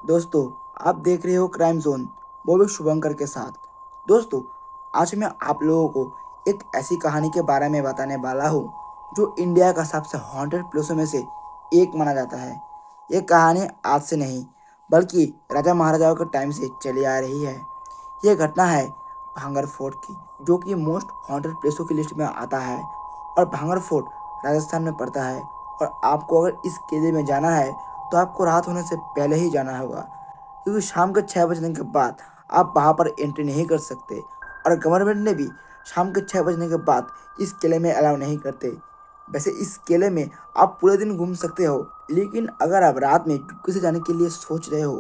दोस्तों, आप देख रहे हो क्राइम ज़ोन, वो भी शुभंकर के साथ। दोस्तों, आज मैं आप लोगों को एक ऐसी कहानी के बारे में बताने वाला हूँ, जो इंडिया का सबसे हॉन्टेड प्लेसों में से एक माना जाता है। ये कहानी आज से नहीं, बल्कि राजा महाराजाओं के टाइम से चली आ रही है। ये घटना है भांगर फोर्ट की, जो कि मोस्ट हॉन्टेड प्लेसों की लिस्ट में आता है। और भांगर फोर्ट राजस्थान में पड़ता है। और आपको अगर इस किले में जाना है, तो आपको रात होने से पहले ही जाना होगा, क्योंकि शाम के 6 बजने के बाद आप वहाँ पर एंट्री नहीं कर सकते। और गवर्नमेंट ने भी शाम के 6 बजने के बाद इस किले में अलाउ नहीं करते। वैसे इस किले में आप पूरे दिन घूम सकते हो, लेकिन अगर आप रात में चुपके से जाने के लिए सोच रहे हो,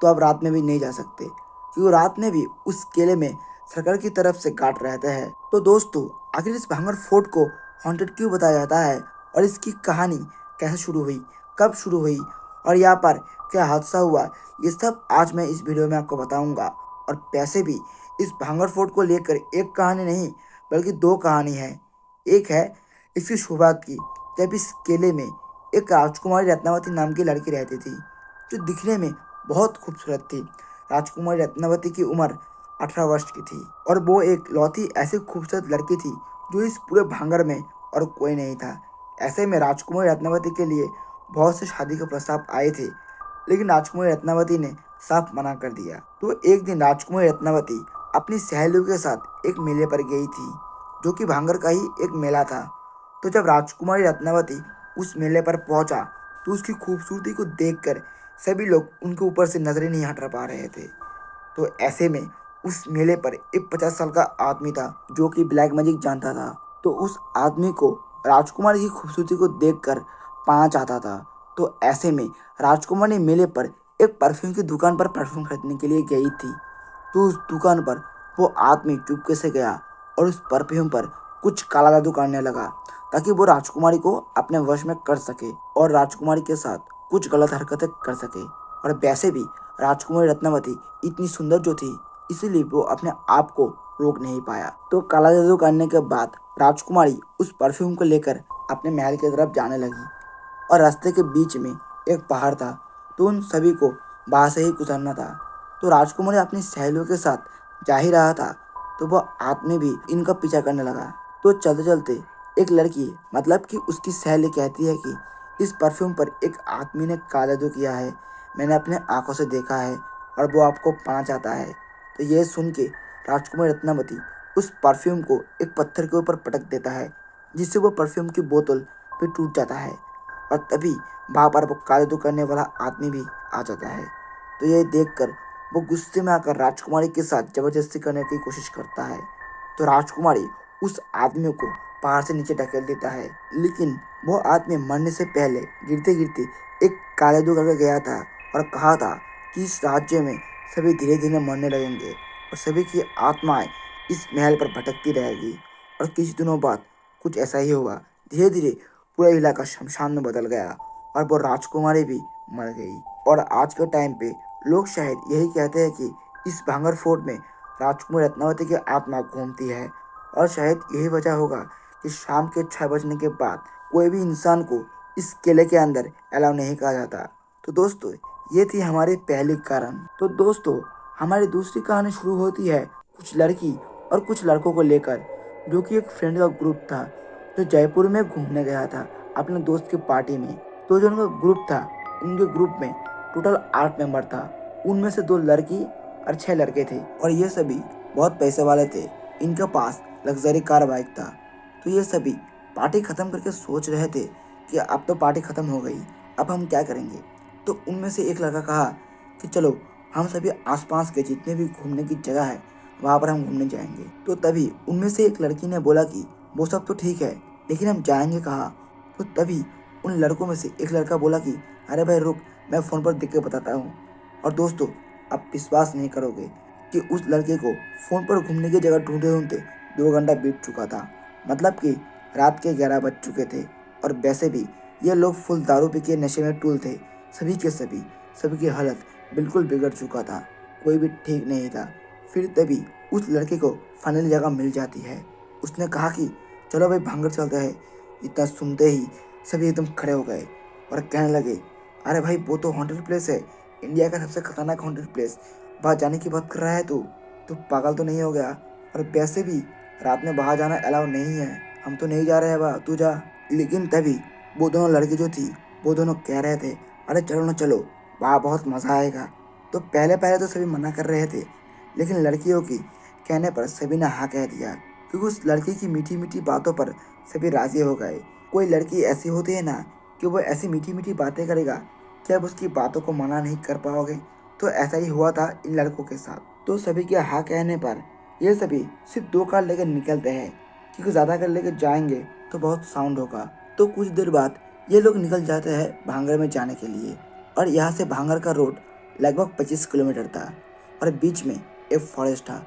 तो आप रात में भी नहीं जा सकते, क्योंकि रात में भी उस किले में सरकार की तरफ से गार्ड रहते हैं। तो दोस्तों, आखिर इस भांगर फोर्ट को हॉन्टेड क्यों बताया जाता है, और इसकी कहानी कैसे शुरू हुई, कब शुरू हुई, और यहाँ पर क्या हादसा हुआ, ये सब आज मैं इस वीडियो में आपको बताऊंगा। और पैसे भी इस भांगर फोर्ट को लेकर एक कहानी नहीं, बल्कि दो कहानी है। एक है इसकी शुरुआत की, जब इस किले में एक राजकुमारी रत्नावती नाम की लड़की रहती थी, जो दिखने में बहुत खूबसूरत थी। राजकुमारी रत्नावती की उम्र 18 वर्ष की थी, और वो एक लौती ऐसी खूबसूरत लड़की थी जो इस पूरे भांगर में और कोई नहीं था। ऐसे में राजकुमारी रत्नावती के लिए बहुत से शादी के प्रस्ताव आए थे, लेकिन राजकुमारी रत्नावती ने साफ मना कर दिया। तो एक दिन राजकुमारी रत्नावती अपनी सहेलियों के साथ एक मेले पर गई थी, जो कि भांगर का ही एक मेला था। तो जब राजकुमारी रत्नावती उस मेले पर पहुंचा, तो उसकी खूबसूरती को देखकर सभी लोग उनके ऊपर से नजरें नहीं हटा पा रहे थे। तो ऐसे में उस मेले पर एक 50 साल का आदमी था, जो कि ब्लैक मैजिक जानता था। तो उस आदमी को राजकुमारी की खूबसूरती को देखकर पाना चाहता था। तो ऐसे में राजकुमारी मेले पर एक परफ्यूम की दुकान पर परफ्यूम खरीदने के लिए गई थी। तो उस दुकान पर वो आदमी चुपके से गया और उस परफ्यूम पर कुछ काला जादू करने लगा, ताकि वो राजकुमारी को अपने वश में कर सके और राजकुमारी के साथ कुछ गलत हरकतें कर सके। और वैसे भी राजकुमारी रत्नावती इतनी सुंदर जो थी, इसीलिए वो अपने आप को रोक नहीं पाया। तो काला जादू करने के बाद राजकुमारी उस परफ्यूम को लेकर अपने महल की तरफ जाने लगी, और रास्ते के बीच में एक पहाड़ था। तो उन सभी को वहां से ही गुजरना था। तो राजकुमारी अपनी सहेलियों के साथ जा ही रहा था, तो वह आदमी भी इनका पीछा करने लगा। तो चलते चलते एक लड़की, मतलब कि उसकी सहेली, कहती है कि इस परफ्यूम पर एक आदमी ने काला जादू किया है, मैंने अपने आंखों से देखा है, और वो आपको पाना चाहता है। तो ये सुन के राजकुमारी रत्नावती उस परफ्यूम को एक पत्थर के ऊपर पटक देता है, जिससे वो परफ्यूम की बोतल भी टूट जाता है। और तभी वहाँ पर वो काला जादू करने वाला आदमी भी आ जाता है। तो ये देखकर वो गुस्से में आकर राजकुमारी के साथ जबरदस्ती करने की कोशिश करता है। तो राजकुमारी उस आदमी को पहाड़ से नीचे ढकेल देता है, लेकिन वो आदमी मरने से पहले गिरते गिरते एक काला जादू करके गया था, और कहा था कि इस राज्य में सभी धीरे धीरे मरने लगेंगे, और सभी की आत्माएं इस महल पर भटकती रहेगी। और कुछ दिनों बाद कुछ ऐसा ही हुआ। धीरे धीरे पूरा इलाका शमशान में बदल गया, और वो राजकुमारी भी मर गई। और आज के टाइम पे लोग शायद यही कहते हैं कि इस भांगर फोर्ट में राजकुमारी रत्नावती की आत्मा घूमती है। और शायद यही वजह होगा कि शाम के 6 बजने के बाद कोई भी इंसान को इस किले के अंदर अलाउ नहीं कहा जाता। तो दोस्तों, ये थी हमारी पहली कारण। तो दोस्तों, हमारी दूसरी कहानी शुरू होती है कुछ लड़की और कुछ लड़कों को लेकर, जो कि एक फ्रेंड का ग्रुप था, जो जयपुर में घूमने गया था अपने दोस्त की पार्टी में। तो जो उनका ग्रुप था, उनके ग्रुप में टोटल 8 मेंबर था। उनमें से 2 लड़की और 6 लड़के थे, और ये सभी बहुत पैसे वाले थे। इनके पास लग्जरी कार बाइक था। तो ये सभी पार्टी खत्म करके सोच रहे थे कि अब तो पार्टी खत्म हो गई, अब हम क्या करेंगे। तो उनमें से एक लड़का कहा कि चलो हम सभी आसपास के जितने भी घूमने की जगह है, वहाँ पर हम घूमने जाएंगे। तो तभी उनमें से एक लड़की ने बोला कि वो सब तो ठीक है, लेकिन हम जाएंगे कहाँ। तो तभी उन लड़कों में से एक लड़का बोला कि अरे भाई रुक, मैं फ़ोन पर देख के बताता हूँ। और दोस्तों, आप विश्वास नहीं करोगे कि उस लड़के को फ़ोन पर घूमने की जगह ढूंढते ढूंढते 2 घंटा बीत चुका था। मतलब कि रात के 11 बज चुके थे। और वैसे भी ये लोग फुल दारू पी के नशे में टूल थे। सभी के सभी की हालत बिल्कुल बिगड़ चुका था, कोई भी ठीक नहीं था। फिर तभी उस लड़के को फाइनली जगह मिल जाती है। उसने कहा कि चलो भाई भांगड़ चलते हैं। इतना सुनते ही सभी एकदम खड़े हो गए और कहने लगे, अरे भाई वो तो हॉन्टेड प्लेस है, इंडिया का सबसे खतरनाक हॉन्टेड प्लेस वहाँ जाने की बात कर रहा है तू पागल तो नहीं हो गया? और वैसे भी रात में बाहर जाना अलाउ नहीं है, हम तो नहीं जा रहे हैं वहाँ, तू जा। लेकिन तभी वो दोनों लड़की जो थी वो दोनों कह रहे थे, अरे चलो ना चलो, वहाँ बहुत मज़ा आएगा। तो पहले पहले तो सभी मना कर रहे थे, लेकिन लड़कियों की कहने पर सभी ने हाँ कह दिया, क्योंकि उस लड़की की मीठी मीठी बातों पर सभी राजी हो गए। कोई लड़की ऐसी होती है ना कि वो ऐसी मीठी मीठी बातें करेगा कि आप उसकी बातों को मना नहीं कर पाओगे। तो ऐसा ही हुआ था इन लड़कों के साथ। तो सभी के हाँ कहने पर ये सभी सिर्फ 2 कार लेकर निकलते हैं, क्योंकि ज़्यादा कर लेकर जाएंगे तो बहुत साउंड होगा। तो कुछ देर बाद ये लोग निकल जाते हैं भांगड़ में जाने के लिए, और यहाँ से भांगड़ का रोड लगभग 25 किलोमीटर था और बीच में एक फॉरेस्ट था।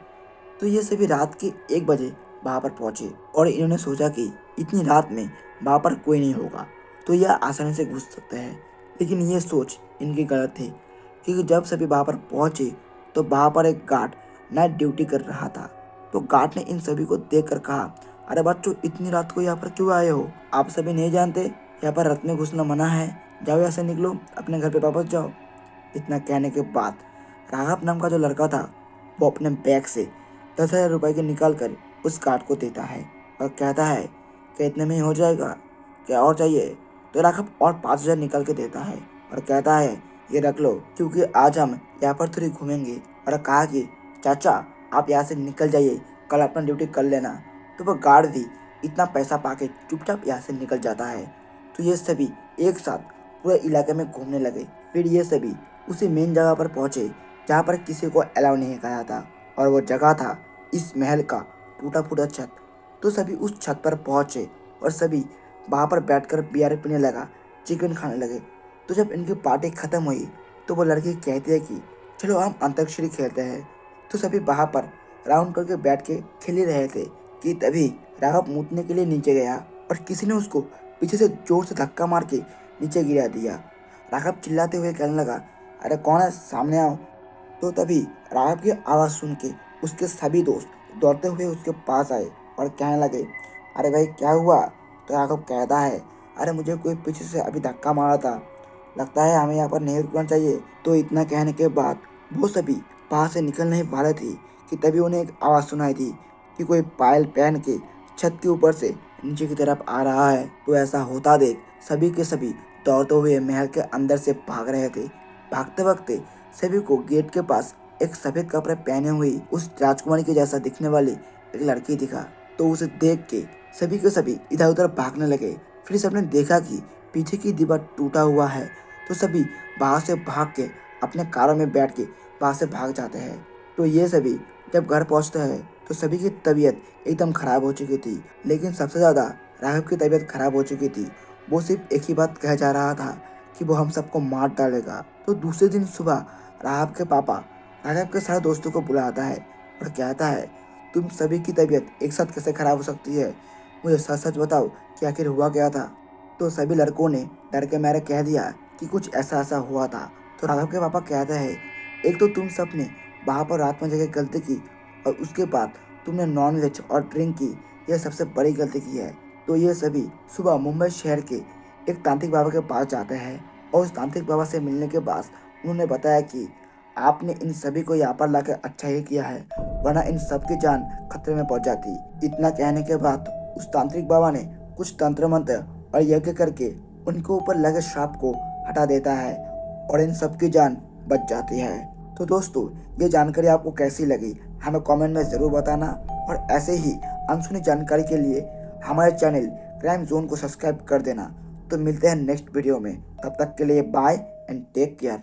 तो ये सभी रात के 1 बजे वहाँ पर पहुँचे और इन्होंने सोचा कि इतनी रात में वहाँ पर कोई नहीं होगा तो यह आसानी से घुस सकते हैं। लेकिन ये सोच इनकी गलत थी, क्योंकि जब सभी वहाँ पर पहुँचे तो वहाँ पर एक गार्ड नाइट ड्यूटी कर रहा था। तो गार्ड ने इन सभी को देख कर कहा, अरे बच्चों, इतनी रात को यहाँ पर क्यों आए हो? आप सभी नहीं जानते यहाँ पर रात में घुसना मना है? जाओ यहाँ से, निकलो, अपने घर पे वापस जाओ। इतना कहने के बाद राघव नाम का जो लड़का था वो अपने बैग से 10,000 रुपये के निकाल कर उस गार्ड को देता है और कहता है कि इतने में ही हो जाएगा, क्या और चाहिए? तो राघव और 5,000 निकाल के देता है और कहता है, ये रख लो, क्योंकि आज हम यहाँ पर थोड़ी घूमेंगे। और कहा कि चाचा, आप यहाँ से निकल जाइए, कल अपना ड्यूटी कर लेना। तो वह गार्ड भी इतना पैसा पाके चुपचाप यहाँ से निकल जाता है। तो ये सभी एक साथ पूरे इलाके में घूमने लगे। फिर ये सभी उसी मेन जगह पर पहुंचे जहाँ पर किसी को अलाउ नहीं करा था, और वो जगह था इस महल का टूटा फूटा छत। तो सभी उस छत पर पहुंचे और सभी वहाँ पर बैठकर बियर पीने लगा, चिकन खाने लगे। तो जब इनकी पार्टी खत्म हुई तो वो लड़की कहती है कि चलो हम अंताक्षरी खेलते हैं। तो सभी वहाँ पर राउंड करके बैठ के खेल ही रहे थे कि तभी राघव मूतने के लिए नीचे गया और किसी ने उसको पीछे से जोर से धक्का मार के नीचे गिरा दिया। राघव चिल्लाते हुए कहने लगा, अरे कौन है, सामने आओ। तो तभी राघव की आवाज़ सुन के उसके सभी दोस्त दौड़ते हुए उसके पास आए और कहने लगे, अरे भाई क्या हुआ? तो राघव कहता है, अरे मुझे कोई पीछे से अभी धक्का मारा था, लगता है हमें यहाँ पर नहीं रुकना चाहिए। तो इतना कहने के बाद वो सभी वहाँ से निकलने ही वाले थे कि तभी उन्हें एक आवाज़ सुनाई थी कि कोई पायल पहन के छत के ऊपर से नीचे की तरफ आ रहा है। तो ऐसा होता देख सभी के सभी दौड़ते हुए महल के अंदर से भाग रहे थे। भागते भागते सभी को गेट के पास एक सफेद कपड़े पहने हुई उस राजकुमारी के जैसा दिखने वाली एक लड़की दिखा। तो उसे देख के सभी के सभी इधर उधर भागने लगे। फिर सबने देखा कि पीछे की दीवार टूटा हुआ है। तो सभी वहाँ से भाग के अपने कारों में बैठ के वहाँ से भाग जाते हैं। तो ये सभी जब घर पहुँचते हैं तो सभी की तबीयत एकदम खराब हो चुकी थी, लेकिन सबसे ज़्यादा राघव की तबीयत खराब हो चुकी थी। वो सिर्फ एक ही बात कह जा रहा था कि वो हम सबको मार डालेगा। तो दूसरे दिन सुबह राघव के पापा राघव के सारे दोस्तों को बुलाता है और कहता है, तुम सभी की तबीयत एक साथ कैसे खराब हो सकती है? मुझे सच सच बताओ कि आखिर हुआ क्या था? तो सभी लड़कों ने डर के मारे कह दिया कि कुछ ऐसा ऐसा हुआ था। तो राघव के पापा कहते हैं, एक तो तुम सब ने वहाँ पर रात में जगह गलती की, और उसके बाद तुमने नॉनवेज और ड्रिंक की, यह सबसे बड़ी गलती की है। तो ये सभी सुबह मुंबई शहर के एक तांत्रिक बाबा के पास जाते हैं और उस तांत्रिक बाबा से मिलने के बाद उन्होंने बताया कि आपने इन सभी को यहाँ पर लाकर अच्छा ही किया है, वरना इन सब की जान खतरे में पड़ जाती। इतना कहने के बाद उस तांत्रिक बाबा ने कुछ तंत्र मंत्र और यज्ञ करके उनके ऊपर लगे श्राप को हटा देता है और इन सब की जान बच जाती है। तो दोस्तों, ये जानकारी आपको कैसी लगी हमें कमेंट में ज़रूर बताना, और ऐसे ही अनसुनी जानकारी के लिए हमारे चैनल क्राइम जोन को सब्सक्राइब कर देना। तो मिलते हैं नेक्स्ट वीडियो में, तब तक के लिए बाय एंड टेक केयर।